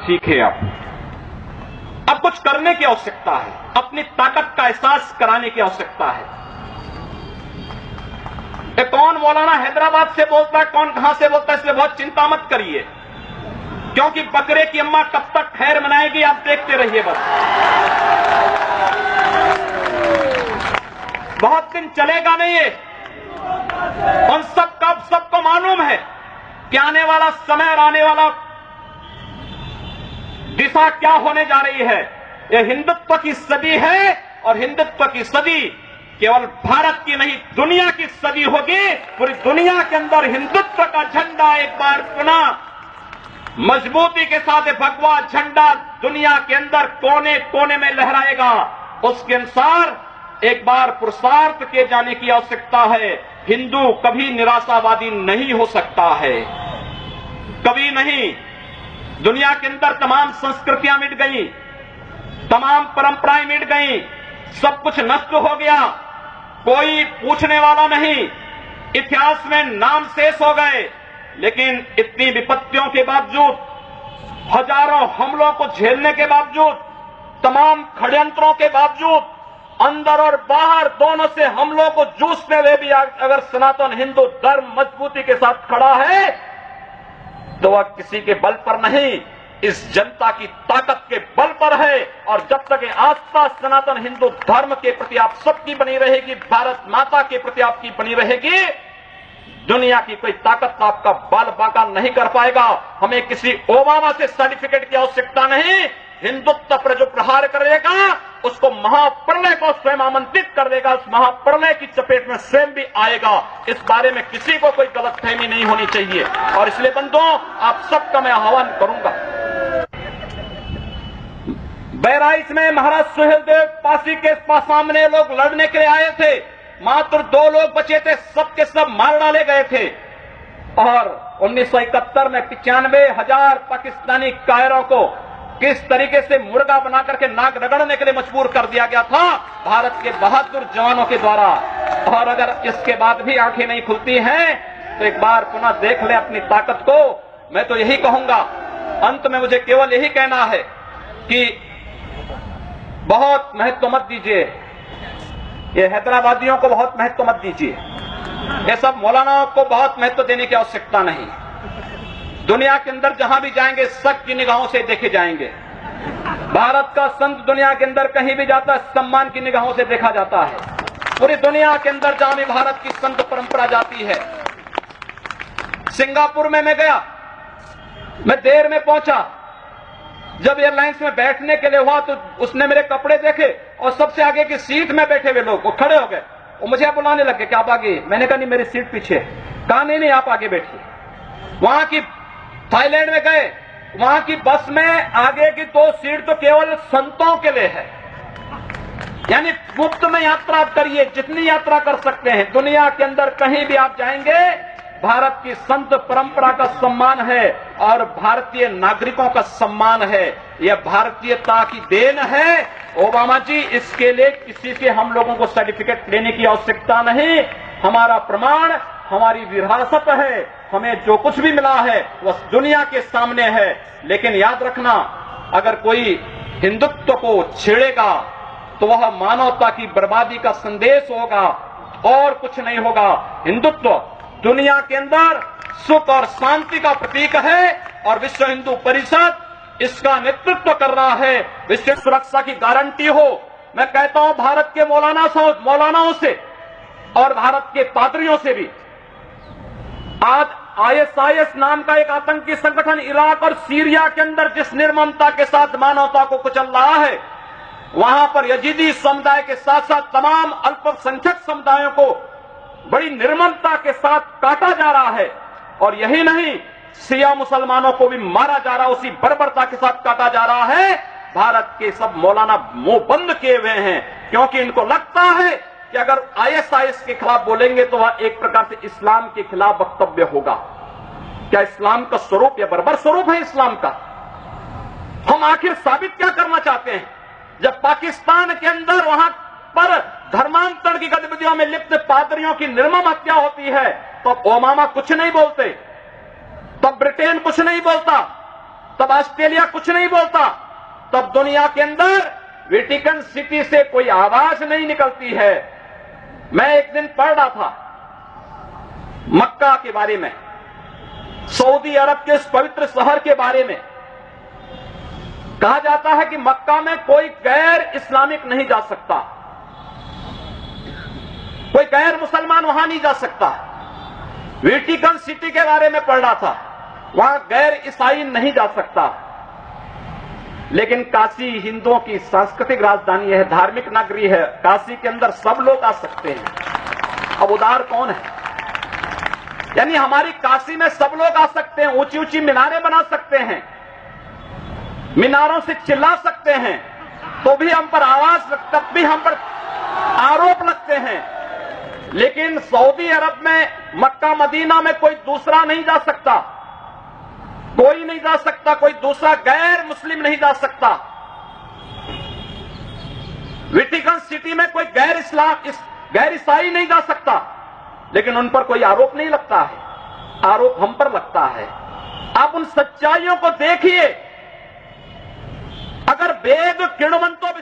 सीखे। अब कुछ करने की आवश्यकता है, अपनी ताकत का एहसास कराने की आवश्यकता है। कौन मौलाना हैदराबाद से बोलता है, कौन कहां से बोलता है, इसलिए बहुत चिंता मत करिए, क्योंकि बकरे की अम्मा कब तक खैर मनाएगी आप देखते रहिए। बस बहुत दिन चलेगा नहीं ये। उन सबको मालूम है कि आने वाला समय और आने वाला दिशा क्या होने जा रही है। यह हिंदुत्व की सदी है और हिंदुत्व की सदी केवल भारत की नहीं दुनिया की सदी होगी। पूरी दुनिया के अंदर हिंदुत्व का झंडा एक बार पुनः मजबूती के साथ भगवा झंडा दुनिया के अंदर कोने कोने में लहराएगा। उसके अनुसार एक बार पुरुषार्थ किए जाने की आवश्यकता है। हिंदू कभी निराशावादी नहीं हो सकता है, कभी नहीं। दुनिया के अंदर तमाम संस्कृतियां मिट गई, तमाम परंपराएं मिट गई, सब कुछ नष्ट हो गया, कोई पूछने वाला नहीं, इतिहास में नाम शेष हो गए। लेकिन इतनी विपत्तियों के बावजूद, हजारों हमलों को झेलने के बावजूद, तमाम षड्यंत्रों के बावजूद, अंदर और बाहर दोनों से हमलों को जूझते हुए भी अगर सनातन हिंदू धर्म मजबूती के साथ खड़ा है तो वह किसी के बल पर नहीं, इस जनता की ताकत के बल पर है। और जब तक ये आस्था सनातन हिंदू धर्म के प्रति आप सबकी बनी रहेगी, भारत माता के प्रति आपकी बनी रहेगी, दुनिया की कोई ताकत आपका बाल बांका नहीं कर पाएगा। हमें किसी ओबामा से सर्टिफिकेट की आवश्यकता नहीं। हिंदुत्व पर जो प्रहार करेगा उसको महाप्रलय को स्वयं आमंत्रित कर देगा, उस महाप्रलय की चपेट में स्वयं भी आएगा। इस बारे में किसी को कोई गलतफहमी नहीं होनी चाहिए। और इसलिए बंधुओं, आप सबका मैं आह्वान करूंगा। बहराइच में महाराज सुहेलदेव पासी के सामने लोग लड़ने के लिए आए थे, मात्र 2 लोग बचे थे, सबके सब मार डाले गए थे। और 1971 में 95,000 पाकिस्तानी कायरों को किस तरीके से मुर्गा बना करके नाक रगड़ने के लिए मजबूर कर दिया गया था भारत के बहादुर जवानों के द्वारा। और अगर इसके बाद भी आंखें नहीं खुलती हैं तो एक बार पुनः देख ले अपनी ताकत को। मैं तो यही कहूंगा, अंत में मुझे केवल यही कहना है कि बहुत महत्व मत दीजिए, ये हैदराबादियों को बहुत महत्व मत दीजिए, ये सब मौलानाओं को बहुत महत्व देने की आवश्यकता नहीं। दुनिया के अंदर जहां भी जाएंगे शक की निगाहों से देखे जाएंगे। भारत का संत दुनिया के अंदर कहीं भी जाता है सम्मान की निगाहों से देखा जाता है। पूरी दुनिया के अंदर जहां भी भारत की संत परंपरा जाती है। सिंगापुर में मैं गया, मैं देर में पहुंचा, जब एयरलाइंस में बैठने के लिए हुआ तो उसने मेरे कपड़े देखे और सबसे आगे की सीट में बैठे हुए लोग वो खड़े हो गए, वो मुझे बुलाने लगे कि आप आगे। मैंने कहा नहीं, मेरी सीट पीछे। कहा नहीं आप आगे बैठिए। वहां की थाईलैंड में गए, वहां की बस में आगे की 2 सीट तो केवल संतों के लिए है, यानी मुफ्त में यात्रा करिए, जितनी यात्रा कर सकते हैं। दुनिया के अंदर कहीं भी आप जाएंगे भारत की संत परंपरा का सम्मान है और भारतीय नागरिकों का सम्मान है। यह भारतीयता की देन है। ओबामा जी, इसके लिए किसी से हम लोगों को सर्टिफिकेट लेने की आवश्यकता नहीं। हमारा प्रमाण हमारी विरासत है, हमें जो कुछ भी मिला है वह दुनिया के सामने है। लेकिन याद रखना, अगर कोई हिंदुत्व को छेड़ेगा तो वह मानवता की बर्बादी का संदेश होगा और कुछ नहीं होगा। हिंदुत्व दुनिया के अंदर सुख और शांति का प्रतीक है और विश्व हिंदू परिषद इसका नेतृत्व कर रहा है। विश्व सुरक्षा की गारंटी हो। मैं कहता हूं भारत के मौलानाओं से और भारत के पादरियों से भी, आज ISIS नाम का एक आतंकी संगठन इराक और सीरिया के अंदर जिस निर्ममता के साथ मानवता को कुचल रहा है, वहां पर यजीदी समुदाय के साथ साथ तमाम अल्पसंख्यक समुदायों को बड़ी निर्ममता के साथ काटा जा रहा है। और यही नहीं, शिया मुसलमानों को भी मारा जा रहा है, उसी बर्बरता के साथ काटा जा रहा है। भारत के सब मौलाना मुंह बंद किए हुए हैं, क्योंकि इनको लगता है कि अगर ISIS के खिलाफ बोलेंगे तो वह एक प्रकार से इस्लाम के खिलाफ वक्तव्य होगा। क्या इस्लाम का स्वरूप या बर्बर स्वरूप है इस्लाम का? हम आखिर साबित क्या करना चाहते हैं? जब पाकिस्तान के अंदर वहां पर धर्मांतरण की गतिविधियों में लिप्त पादरियों की निर्मम हत्या होती है, तो ओबामा कुछ नहीं बोलते, तब ब्रिटेन कुछ नहीं बोलता, तब ऑस्ट्रेलिया कुछ नहीं बोलता, तब दुनिया के अंदर वेटिकन सिटी से कोई आवाज नहीं निकलती है। मैं एक दिन पढ़ रहा था मक्का के बारे में, सऊदी अरब के उस पवित्र शहर के बारे में। कहा जाता है कि मक्का में कोई गैर इस्लामिक नहीं जा सकता, कोई गैर मुसलमान वहां नहीं जा सकता। वेटिकन सिटी के बारे में पढ़ रहा था, वहां गैर ईसाई नहीं जा सकता। लेकिन काशी हिंदुओं की सांस्कृतिक राजधानी है, धार्मिक नगरी है, काशी के अंदर सब लोग आ सकते हैं। अब उदार कौन है? यानी हमारी काशी में सब लोग आ सकते हैं, ऊंची ऊंची मीनारें बना सकते हैं, मीनारों से चिल्ला सकते हैं, तो भी हम पर आवाज, तब भी हम पर आरोप लगते हैं। लेकिन सऊदी अरब में, मक्का मदीना में कोई दूसरा नहीं जा सकता, कोई नहीं जा सकता, कोई दूसरा गैर मुस्लिम नहीं जा सकता। वेटिकन सिटी में कोई गैर ईसाई नहीं जा सकता, लेकिन उन पर कोई आरोप नहीं लगता है, आरोप हम पर लगता है। आप उन सच्चाइयों को देखिए। अगर वेद किण्वंतो